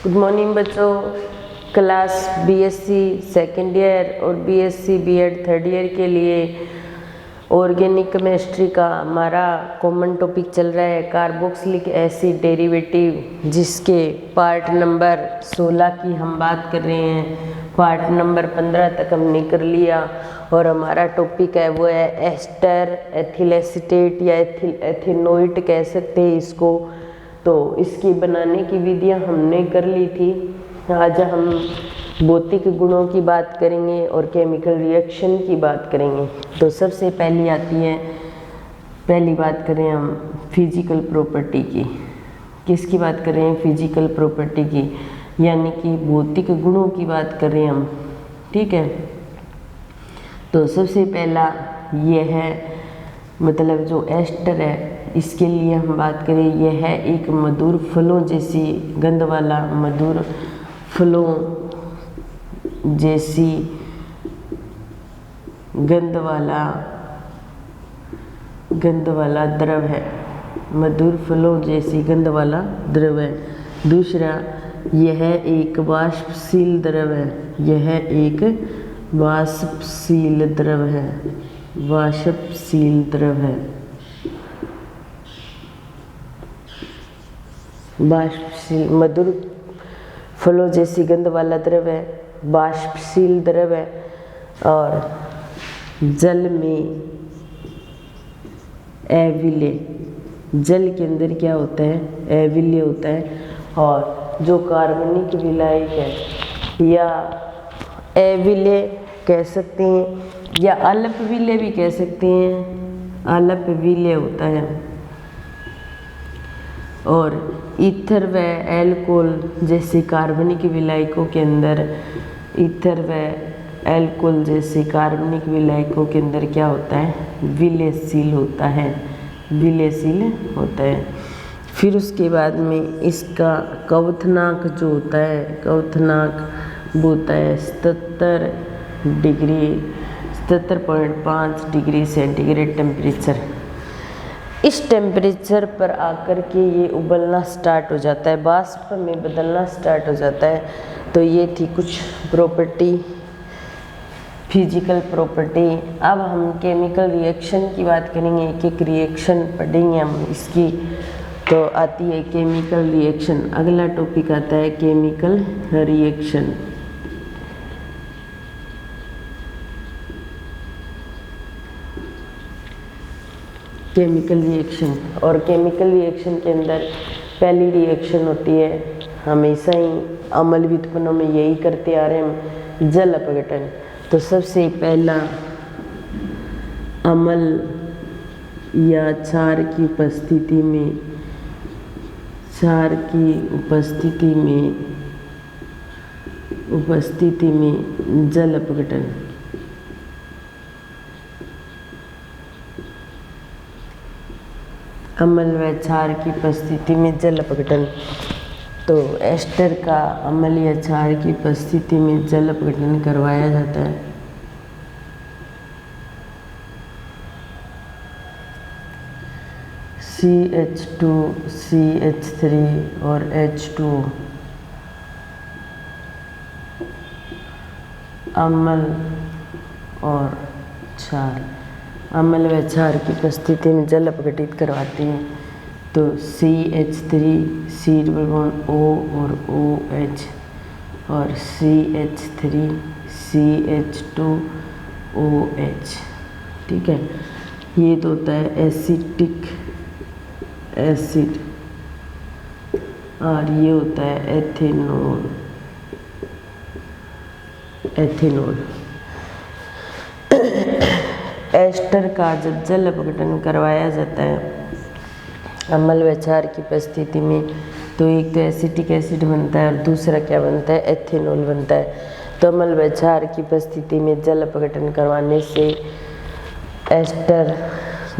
Good morning बच्चों। Class BSc second year और BSc BEd third year के लिए ऑर्गेनिक केमिस्ट्री का हमारा कॉमन टॉपिक चल रहा है कार्बोक्सिलिक एसिड डेरिवेटिव, जिसके पार्ट नंबर 16 की हम बात कर रहे हैं। पार्ट नंबर 15 तक हमने कर लिया और हमारा टॉपिक है वो है एस्टर, एथिल एसीटेट या एथेनोइट कह सकते हैं इसको। तो इसकी बनाने की विधियां हमने कर ली थी। आज हम भौतिक गुणों की बात करेंगे और केमिकल रिएक्शन की बात करेंगे। तो सबसे पहली बात करें हम फिजिकल प्रॉपर्टी की। किसकी बात कर रहे हैं? फिजिकल प्रॉपर्टी की, यानी कि भौतिक गुणों की बात कर रहे हैं हम। ठीक है, तो सबसे पहला ये है, मतलब जो एस्टर है इसके लिए हम बात करें, यह है एक मधुर फलों जैसी गंध वाला, मधुर फलों जैसी गंध वाला द्रव है। मधुर फलों जैसी गंध वाला द्रव है। दूसरा, यह एक वाष्पशील द्रव है। यह एक वाष्पशील द्रव है। वाष्पशील द्रव है। वाष्पशील, मधुर फलों जैसी गंध वाला द्रव है, वाष्पशील द्रव है और जल में अविलेय। जल के अंदर क्या होता है? अविलेय होता है। और जो कार्बनिक विलायक है या अविलेय कह सकते हैं या अल्प विलेय भी कह सकते हैं, अल्प विलेय होता है। और ईथर व एल्कोहल जैसे कार्बनिक विलायकों के अंदर, ईथर व एल्कोहल जैसे कार्बनिक विलायकों के अंदर क्या होता है? विलयशील होता है। विलयशील होता है। फिर उसके बाद में इसका क्वथनांक जो होता है, क्वथनांक वो होता है 77.5 डिग्री सेंटीग्रेड टेम्परेचर। इस टेम्परेचर पर आकर के ये उबलना स्टार्ट हो जाता है, वाष्प में बदलना स्टार्ट हो जाता है। तो ये थी कुछ प्रॉपर्टी, फिजिकल प्रॉपर्टी। अब हम केमिकल रिएक्शन की बात करेंगे, एक एक रिएक्शन पढ़ेंगे हम इसकी। तो आती है केमिकल रिएक्शन। अगला टॉपिक आता है केमिकल रिएक्शन। केमिकल रिएक्शन, और केमिकल रिएक्शन के अंदर पहली रिएक्शन होती है, हमेशा ही अम्ल व्युत्पन्नों में यही करते आ रहे हैं, जल अपघटन। तो सबसे पहला अम्ल या क्षार की उपस्थिति में जल अपघटन। अम्ल व क्षार की उपस्थिति में जल अपघटन। तो एस्टर का अम्ल या क्षार की उपस्थिति में जल अपघटन करवाया जाता है। CH2, CH3 और H2O अम्ल और क्षार, अम्ल व क्षार की उपस्थिति में जल अपघटित करवाते हैं। तो CH3 C double bond O और OH और CH3 CH2OH। ठीक है, ये तो होता है एसिटिक एसिड और ये होता है एथेनॉल। एस्टर का जब जल अपघटन करवाया जाता है अम्ल व क्षार की उपस्थिति में, तो एक तो एसिटिक एसिड बनता है और दूसरा क्या बनता है? एथेनॉल बनता है। तो अम्ल व क्षार की उपस्थिति में जल अपघटन करवाने से एस्टर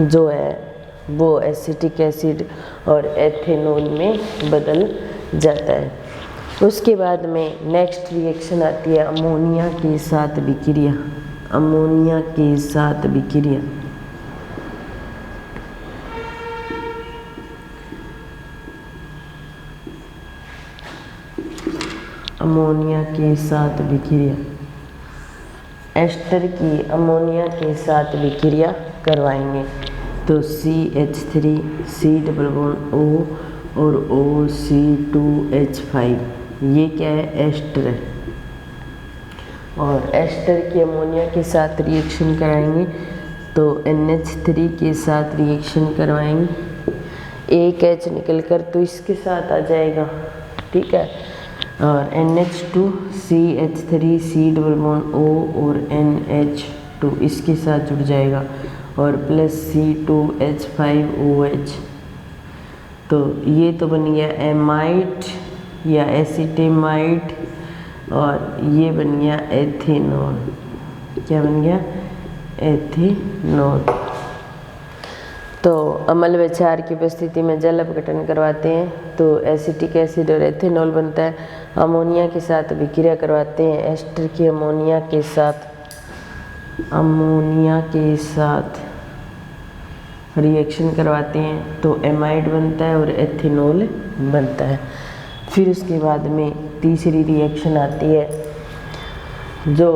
जो है वो एसिटिक एसिड और एथेनॉल में बदल जाता है। उसके बाद में नेक्स्ट रिएक्शन आती है अमोनिया के साथ विक्रिया। अमोनिया के साथ विक्रिया। अमोनिया के साथ विक्रिया, एस्टर की अमोनिया के साथ विक्रिया करवाएंगे तो CH3 C++ O और OC2H5, ये क्या है, एस्टर है। और एस्टर की अमोनिया के साथ रिएक्शन कराएंगे तो NH3 के साथ रिएक्शन करवाएंगे, एक H निकल कर तो इसके साथ आ जाएगा, ठीक है। और NH2 CH3 C++ O और NH2 इसके साथ जुड़ जाएगा और प्लस C2H5OH, तो ये तो बन गया एमाइड या एसिटेमाइड और ये बन गया एथेनॉल। क्या बन गया, एथेनॉल। तो अम्ल व क्षार की उपस्थिति में जल अपघटन करवाते हैं तो एसिटिक एसिड और एथेनॉल बनता है। अमोनिया के साथ विक्रिया करवाते हैं, एस्टर की अमोनिया के साथ रिएक्शन करवाते हैं तो एमाइड बनता है और एथेनॉल बनता है। फिर उसके बाद में तीसरी रिएक्शन आती है जो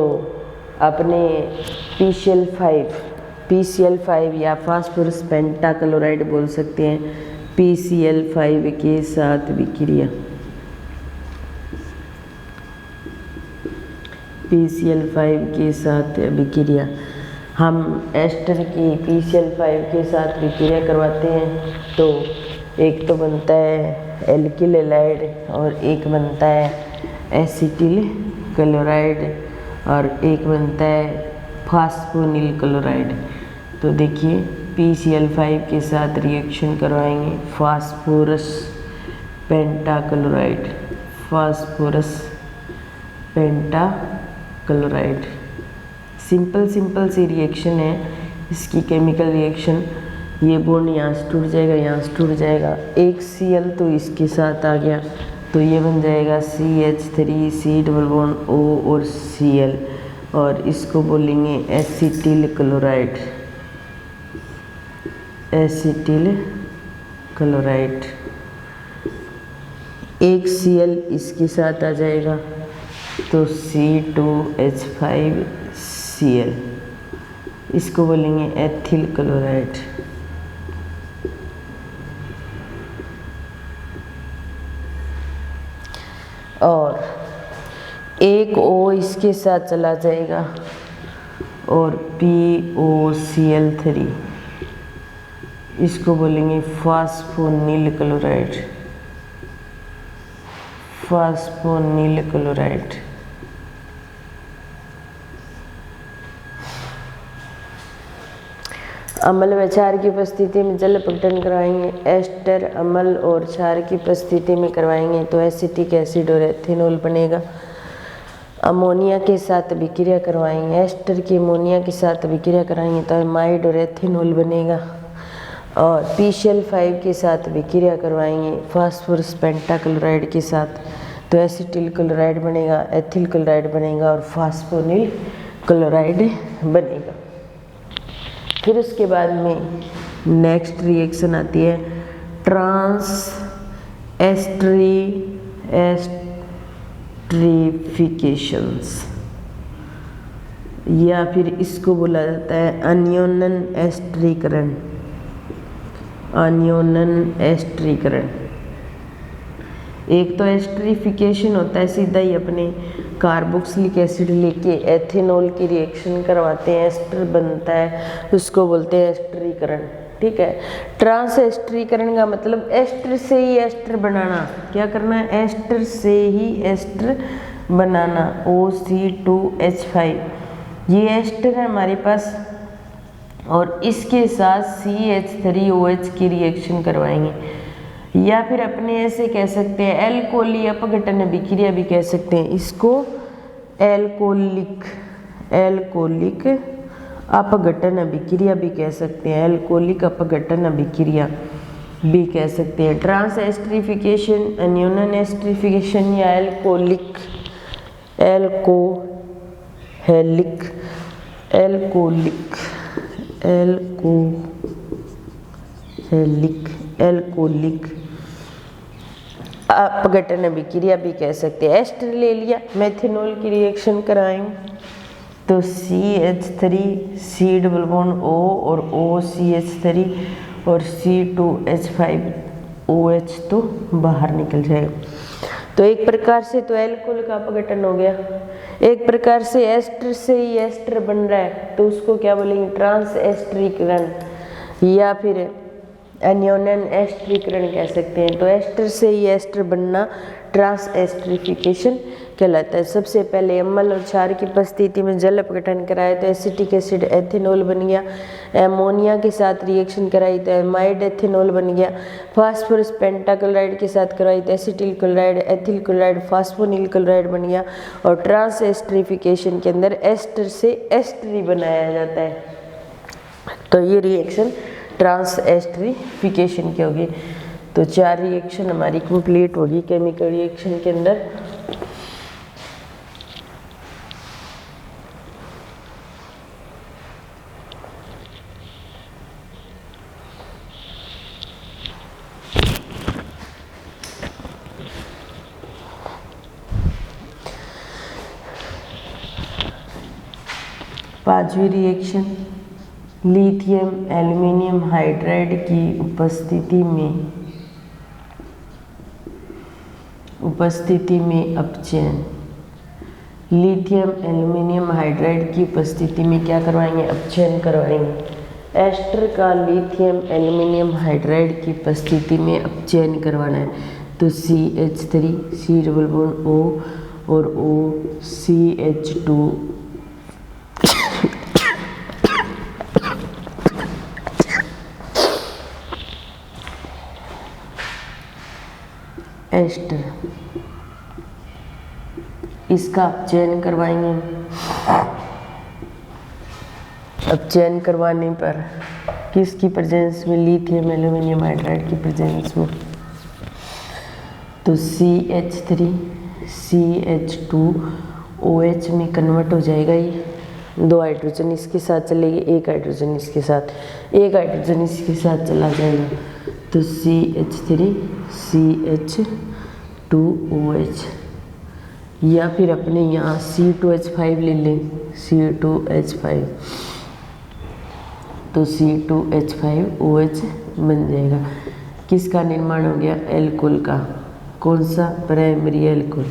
अपने PCl5 या फास्फोरस पेंटाक्लोराइड बोल सकते हैं, PCl5 के साथ विक्रिया, PCl5 के साथ विक्रिया। हम एस्टर की PCl5 के साथ विक्रिया करवाते हैं तो एक तो बनता है एल्किल हैलाइड और एक बनता है एसिटिल क्लोराइड और एक बनता है फास्फोनिल क्लोराइड। तो देखिए PCl5 के साथ रिएक्शन करवाएंगे फास्फोरस पेंटाक्लोराइड। सिंपल सी रिएक्शन है इसकी, केमिकल रिएक्शन। ये बॉन्ड यहाँ से टूट जाएगा, यहाँ से टूट जाएगा, एक Cl तो इसके साथ आ गया तो ये बन जाएगा CH3 C++ O और Cl और इसको बोलेंगे एसिटिल क्लोराइड। एक Cl इसके साथ आ जाएगा तो C2H5Cl, इसको बोलेंगे एथिल क्लोराइड। और एक O इसके साथ चला जाएगा और POCl3, इसको बोलेंगे फास्फोनिल क्लोराइड। अम्ल व क्षार की उपस्थिति में जल अपघटन करवाएंगे, एस्टर अम्ल और क्षार की उपस्थिति में करवाएंगे तो एसिटिक एसिड और एथेनॉल बनेगा। अमोनिया के साथ विक्रिया करवाएंगे, एस्टर की अमोनिया के साथ विक्रिया कराएंगे तो एमाइड और एथेनॉल बनेगा। और PCl5 के साथ विक्रिया करवाएंगे फास्फोरस पेंटाक्लोराइड के साथ तो एसिटिल क्लोराइड बनेगा, एथिल क्लोराइड बनेगा और फास्फोनिल क्लोराइड बनेगा। फिर उसके बाद में नेक्स्ट रिएक्शन आती है ट्रांस एस्टरीफिकेशंस या फिर इसको बोला जाता है अनियोनन एस्टरीकरण। एक तो एस्टरीफिकेशन होता है, सीधा ही अपने कार्बोक्सिलिक एसिड लेके एथेनॉल की रिएक्शन करवाते हैं, एस्टर बनता है, उसको बोलते हैं एस्टरीकरण, ठीक है। ट्रांस एस्टरीकरण का मतलब एस्टर से ही एस्टर बनाना। क्या करना है, एस्टर से ही एस्टर बनाना। OC2H5 ये एस्टर है हमारे पास और इसके साथ CH3OH की रिएक्शन करवाएंगे या फिर अपने ऐसे कह सकते हैं एल्कोली अपघटन अभिक्रिया भी कह सकते हैं इसको, एल्कोलिक अपघटन अभिक्रिया भी कह सकते हैं, एल्कोलिक अपघटन अभिक्रिया भी कह सकते हैं। ट्रांस एस्टरीफिकेशन, अनियोनन एस्टरीफिकेशन या एल्कोलिक अपघटन अभिक्रिया भी कह सकते हैं। एस्टर ले लिया, मेथेनॉल की रिएक्शन कराएंगे तो CH3 C double bond O और OCH3 और C2H5OH तो बाहर निकल जाएगा। तो एक प्रकार से तो एल्कोहल का अपघटन हो गया, एक प्रकार से एस्टर से ही एस्टर बन रहा है तो उसको क्या बोलेंगे, ट्रांस एस्टरीकरण या फिर एनियोनियन एस्टरीकरण कह सकते हैं। तो एस्टर से ही एस्टर बनना ट्रांस एस्टरिफिकेशन कहलाता है। सबसे पहले अम्ल और क्षार की उपस्थिति में जल अपघटन कराया तो एसिटिक एसिड एथेनॉल बन गया, एमोनिया के साथ रिएक्शन कराई तो एमाइड एथेनॉल बन गया, फास्फोरस पेंटाक्लोराइड के साथ कराई तो acetyl chloride ethyl chloride phosphonyl chloride बन गया। और ट्रांस एस्टरिफिकेशन के अंदर एस्टर से एस्टरी बनाया जाता है। तो ये रिएक्शन ट्रांस एस्टरिफिकेशन की होगी। तो 4 रिएक्शन हमारी कंप्लीट होगी केमिकल रिएक्शन के अंदर। पांचवी रिएक्शन, लिथियम एल्युमिनियम हाइड्राइड की उपस्थिति में अपचयन। लिथियम एल्युमिनियम हाइड्राइड की उपस्थिति में क्या करवाएंगे, अपचयन करवाएंगे। एस्टर का लिथियम एल्युमिनियम हाइड्राइड की उपस्थिति में अपचयन करवाना है तो CH3 C double bond O और OCH2 एस्टर, इसका अपचयन करवाएंगे। अपचयन करवाने पर किसकी प्रेजेंस में, लिथियम एल्युमिनियम हाइड्राइड की प्रेजेंस में, तो CH3 CH2 OH में कन्वर्ट हो जाएगा। ये 2 हाइड्रोजन इसके साथ चलेगी, 1 हाइड्रोजन इसके साथ, 1 हाइड्रोजन इसके साथ चला जाएगा तो CH3 CH2OH। या फिर अपने यहाँ C2H5 ले लें, C2H5 तो C2H5OH बन जाएगा। किसका निर्माण हो गया, एल्कोहल का। कौन सा, प्राइमरी एल्कोहल।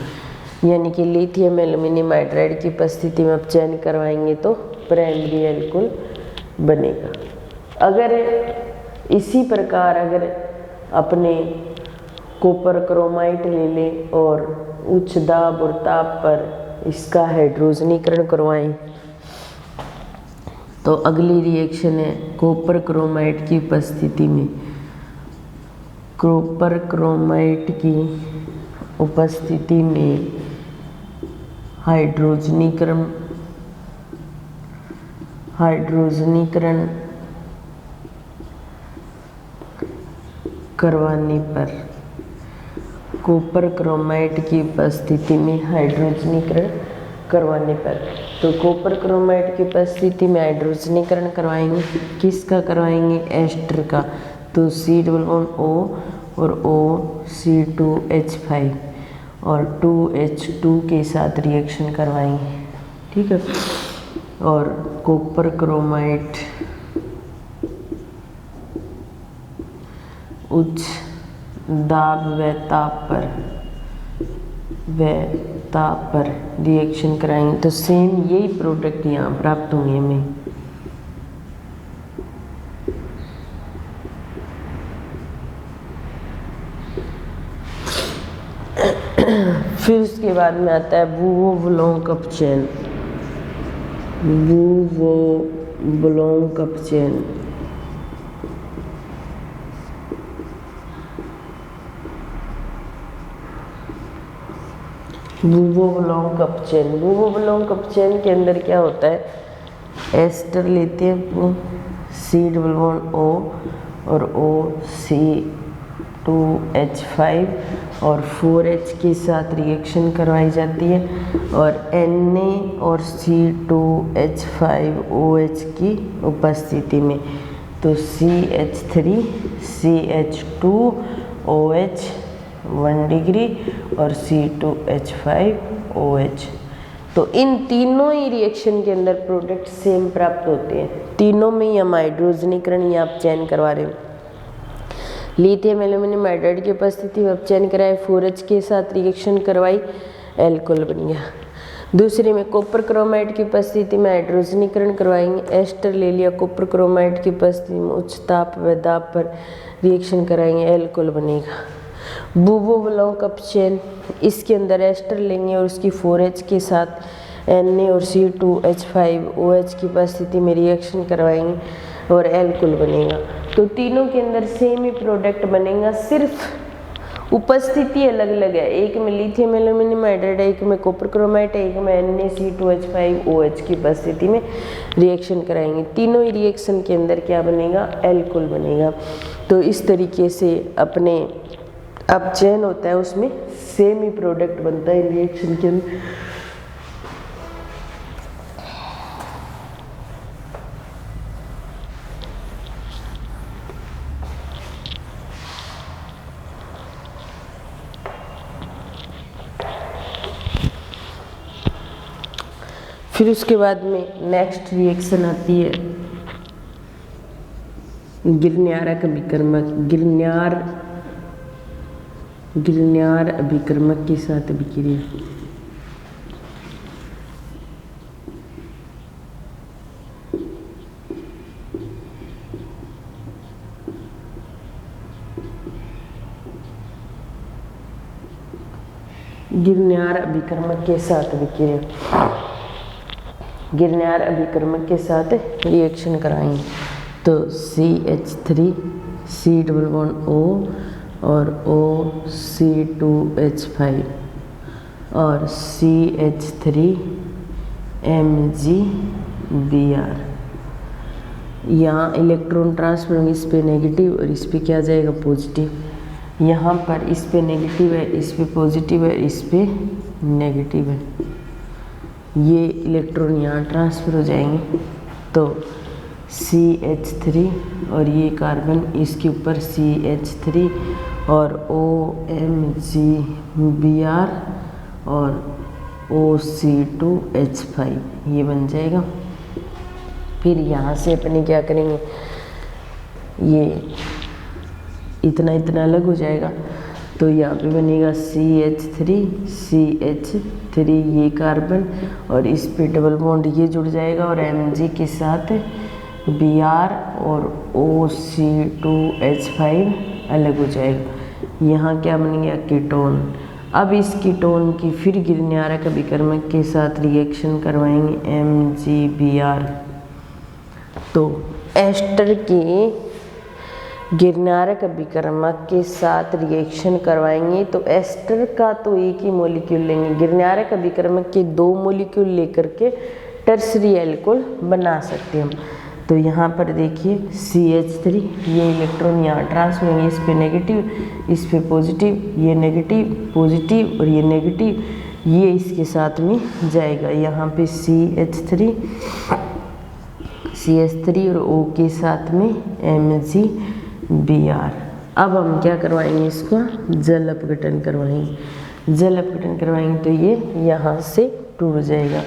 यानी कि लिथियम एल्युमिनियम हाइड्राइड की उपस्थिति में अपचयन करवाएंगे तो प्राइमरी एल्कोहल बनेगा। अगर इसी प्रकार अगर अपने कॉपर क्रोमाइट ले लें और उच्च दाब और ताप पर इसका हाइड्रोजनीकरण करवाएं तो अगली रिएक्शन है कॉपर क्रोमाइट की उपस्थिति में, कॉपर क्रोमाइट की उपस्थिति में हाइड्रोजनीकरण करवाने पर, कॉपर क्रोमाइट की उपस्थिति में हाइड्रोजनीकरण करवाने पर, तो कॉपर क्रोमाइट की उपस्थिति में हाइड्रोजनीकरण करवाएंगे। किसका करवाएंगे, एस्टर का। तो C डबल बॉन्ड O और O C2H5 और 2H2 के साथ रिएक्शन करवाएंगे, ठीक है। और कॉपर क्रोमाइट उच्च दाब व ताप पर रिएक्शन कराएंगे तो सेम यही प्रोडक्ट यहाँ प्राप्त होंगे हमें। फिर उसके बाद में आता है वुवो-वुलोंग अपचयन। वुवो-वुलोंग अपचयन वुवो-वुलोंग अपचयन, वुवो-वुलोंग अपचयन के अंदर क्या होता है, एस्टर लेते हैं C डबल बॉन्ड O और O C2H5 और 4H के साथ रिएक्शन करवाई जाती है और Na और C2H5OH की उपस्थिति में, तो CH3 CH2OH 1 डिग्री और C2H5OH। तो इन तीनों ही रिएक्शन के अंदर प्रोडक्ट सेम प्राप्त होते हैं। तीनों में ही हम हाइड्रोजनीकरण ही आप चयन करवा रहे हो। लिथियम एल्यूमिनियम हाइड्राइड की उपस्थिति में आप चयन कराए, 4H के साथ रिएक्शन करवाई, एल्कोहल बन गया। दूसरे में कॉपर क्रोमाइड की उपस्थिति में हाइड्रोजनीकरण करवाएंगे, एस्टर ले लिया, कॉपर क्रोमाइड की उपस्थिति में उच्च ताप व दाब पर रिएक्शन कराएंगे, एल्कोहल बनेगा। बुबोबलों का चयन, इसके अंदर एस्टर लेंगे और उसकी 4H के साथ Na और C2H5OH की उपस्थिति में रिएक्शन करवाएंगे और एल्कोहल बनेगा। तो तीनों के अंदर सेम ही प्रोडक्ट बनेगा, सिर्फ उपस्थिति अलग अलग है। एक में लिथियम एल्यूमिनियम हाइड्राइड है, एक में कॉपर क्रोमाइड है, एक में NaC2H5OH की उपस्थिति में रिएक्शन कराएंगे। तीनों ही रिएक्शन के अंदर क्या बनेगा, एल्कोहल बनेगा। तो इस तरीके से अपने अब चयन होता है उसमें सेम ही प्रोडक्ट बनता है रिएक्शन के अंदर। फिर उसके बाद में नेक्स्ट रिएक्शन आती है गिरन्यारक अभिकर्मक। गिरन्यार अभिकर्मक के साथ अभिक्रिया। गिरन्यार अभिकर्मक के साथ अभिक्रिया, गिरन्यार अभिकर्मक के साथ रिएक्शन कराएंगे। तो CH3 C double bond O और OC2H5 और CH3MgBr। यहाँ इलेक्ट्रॉन ट्रांसफर होंगे, इस पे नेगेटिव और इस पे क्या आ जाएगा, पॉजिटिव। यहाँ पर इस पे नेगेटिव है, इस पे पॉजिटिव है, इस पे नेगेटिव है। ये इलेक्ट्रॉन यहाँ ट्रांसफ़र हो जाएंगे। तो CH3 और ये कार्बन इसके ऊपर CH3 और OMgBr और OC2H5 ये बन जाएगा। फिर यहाँ से अपने क्या करेंगे, ये इतना इतना अलग हो जाएगा। तो यहाँ पे बनेगा CH3 ये कार्बन और इस पे डबल बॉन्ड ये जुड़ जाएगा और Mg के साथ Br और OC2H5 अलग हो जाएगा। यहाँ क्या बन गया, कीटोन। अब इस कीटोन की फिर गिरन्यारक अभिकर्मक के साथ रिएक्शन करवाएंगे MgBr। तो एस्टर के गिरन्यारक अभिकर्मक के साथ रिएक्शन करवाएंगे। तो एस्टर का तो एक ही मॉलिक्यूल लेंगे, गिरन्यारक अभिकर्मक के 2 मॉलिक्यूल लेकर के टर्सरी एल्कोहल बना सकते हैं हम। तो यहाँ पर देखिए CH3 ये इलेक्ट्रॉन यहाँ ट्रांसफर होंगे, इस पे नेगेटिव, इस पे पॉजिटिव, ये नेगेटिव पॉजिटिव और ये नेगेटिव, ये इसके साथ में जाएगा। यहाँ पे CH3 और O के साथ में MgBr। अब हम क्या करवाएंगे, इसका जल अपघटन करवाएंगे। जल अपघटन करवाएंगे तो ये यहाँ से टूट जाएगा।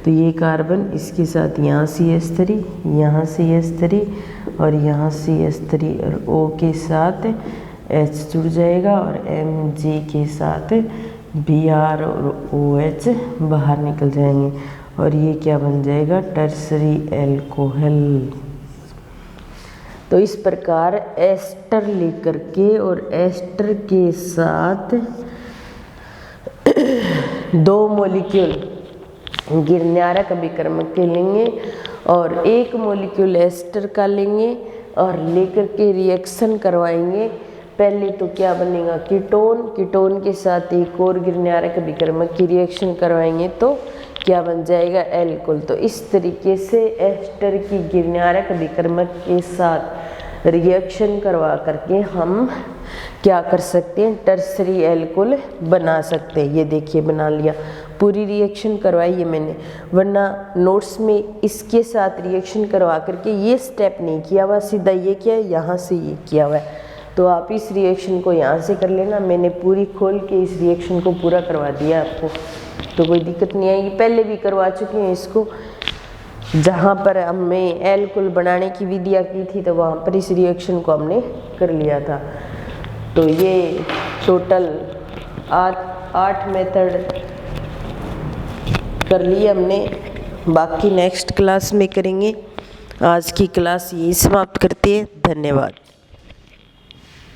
तो ये कार्बन इसके साथ यहाँ CH3, यहाँ CH3 और यहाँ CH3 और O के साथ H जुड़ जाएगा और Mg के साथ Br और OH बाहर निकल जाएंगे और ये क्या बन जाएगा, टर्सरी एल्कोहल। तो इस प्रकार एस्टर लेकर के और एस्टर के साथ 2 मॉलिक्यूल गिरन्यारक अभिकर्मक के लेंगे और 1 मॉलिक्यूल एस्टर का लेंगे और लेकर के रिएक्शन करवाएंगे। पहले तो क्या बनेगा, कीटोन, कीटोन के साथ एक और गिरन्यारक अभिकर्मक की रिएक्शन करवाएंगे तो क्या बन जाएगा, एल्कोहल। तो इस तरीके से एस्टर की गिरन्यारक अभिकर्मक के साथ रिएक्शन करवा करके हम क्या कर सकते हैं, टर्सरी एल्कोहल बना सकते हैं। ये देखिए बना लिया, पूरी रिएक्शन करवाई है मैंने, वरना नोट्स में इसके साथ रिएक्शन करवा करके ये स्टेप नहीं किया हुआ, सीधा ये किया है, यहाँ से ये किया हुआ है। तो आप इस रिएक्शन को यहाँ से कर लेना। मैंने पूरी खोल के इस रिएक्शन को पूरा करवा दिया आपको, तो कोई दिक्कत नहीं आएगी। पहले भी करवा चुकी हूँ इसको, जहाँ पर हमने एल्कोहल बनाने की विधियाँ की थी तो वहाँ पर इस रिएक्शन को हमने कर लिया था। तो ये टोटल 8 मेथड कर लिए हमने, बाकी नेक्स्ट क्लास में करेंगे। आज की क्लास यही समाप्त करते हैं। धन्यवाद।